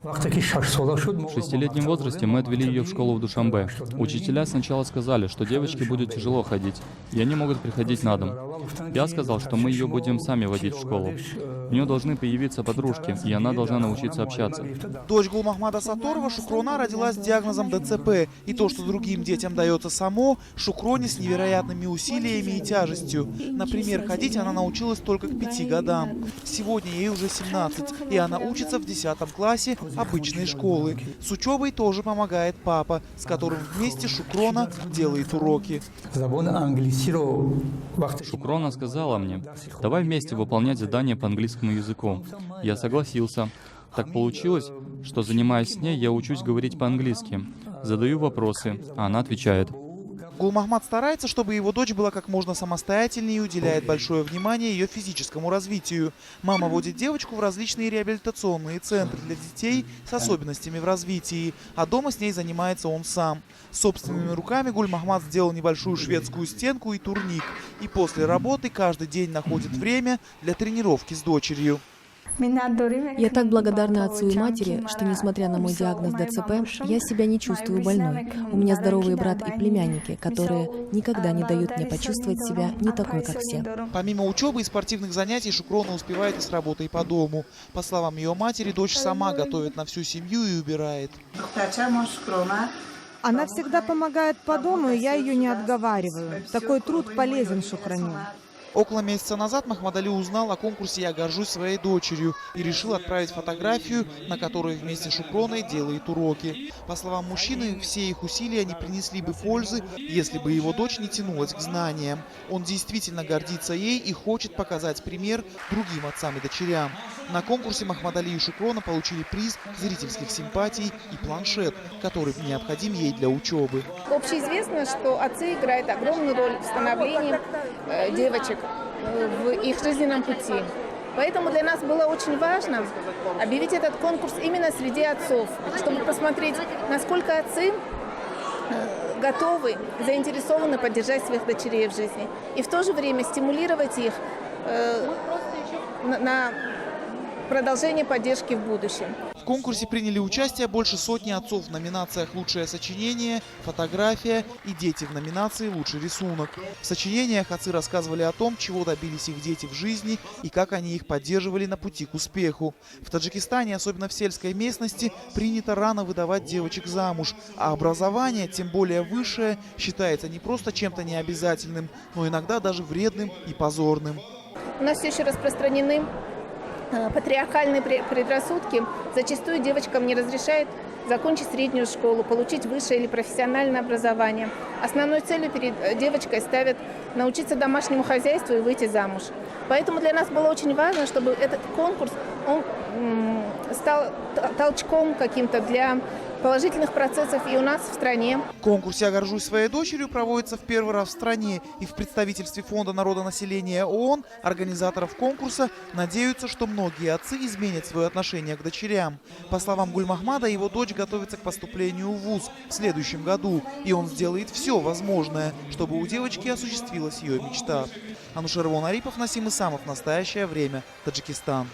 В 6-летнем возрасте мы отвели ее в школу в Душанбе. Учителя сначала сказали, что девочке будет тяжело ходить, и они могут приходить на дом. Я сказал, что мы ее будем сами водить в школу. У нее должны появиться подружки, и она должна научиться общаться. Дочь Гулмахмада Саторова Шукрона родилась с диагнозом ДЦП. И то, что другим детям дается само, Шукроне с невероятными усилиями и тяжестью. Например, ходить она научилась только к 5 годам. Сегодня ей уже 17, и она учится в 10 классе обычной школы. С учебой тоже помогает папа, с которым вместе Шукрона делает уроки. Шукрона сказала мне: давай вместе выполнять задания по английскому языку. Я согласился. Так получилось, что, занимаясь с ней, я учусь говорить по-английски. Задаю вопросы, а она отвечает. Гулмахмад старается, чтобы его дочь была как можно самостоятельнее и уделяет большое внимание ее физическому развитию. Мама водит девочку в различные реабилитационные центры для детей с особенностями в развитии, а дома с ней занимается он сам. Собственными руками Гулмахмад сделал небольшую шведскую стенку и турник. И после работы каждый день находит время для тренировки с дочерью. Я так благодарна отцу и матери, что, несмотря на мой диагноз ДЦП, я себя не чувствую больной. У меня здоровый брат и племянники, которые никогда не дают мне почувствовать себя не такой, как все. Помимо учебы и спортивных занятий, Шукрона успевает и с работой по дому. По словам ее матери, дочь сама готовит на всю семью и убирает. Она всегда помогает по дому, и я ее не отговариваю. Такой труд полезен Шукроне. Около месяца назад Махмадали узнал о конкурсе «Я горжусь своей дочерью» и решил отправить фотографию, на которой вместе с Шукроной делает уроки. По словам мужчины, все их усилия не принесли бы пользы, если бы его дочь не тянулась к знаниям. Он действительно гордится ей и хочет показать пример другим отцам и дочерям. На конкурсе Махмадали и Шукрона получили приз зрительских симпатий и планшет, который необходим ей для учебы. Общеизвестно, что отцы играют огромную роль в становлении девочек в их жизненном пути. Поэтому для нас было очень важно объявить этот конкурс именно среди отцов, чтобы посмотреть, насколько отцы готовы, заинтересованы поддержать своих дочерей в жизни. И в то же время стимулировать их на продолжение поддержки в будущем. В конкурсе приняли участие больше сотни отцов в номинациях «Лучшее сочинение», «Фотография» и «Дети» в номинации «Лучший рисунок». В сочинениях отцы рассказывали о том, чего добились их дети в жизни и как они их поддерживали на пути к успеху. В Таджикистане, особенно в сельской местности, принято рано выдавать девочек замуж, а образование, тем более высшее, считается не просто чем-то необязательным, но иногда даже вредным и позорным. У нас все еще распространены патриархальные предрассудки. Зачастую девочкам не разрешают закончить среднюю школу, получить высшее или профессиональное образование. Основной целью перед девочкой ставят научиться домашнему хозяйству и выйти замуж. Поэтому для нас было очень важно, чтобы этот конкурс стал толчком каким-то для положительных процессов и у нас в стране. Конкурс «Я горжусь своей дочерью» проводится в первый раз в стране. И в представительстве Фонда народонаселения ООН организаторов конкурса надеются, что многие отцы изменят свое отношение к дочерям. По словам Гульмахмада, его дочь готовится к поступлению в вуз в следующем году. И он сделает все возможное, чтобы у девочки осуществилась ее мечта. Анушер Арипов, Насим Исамов. Настоящее время. Таджикистан.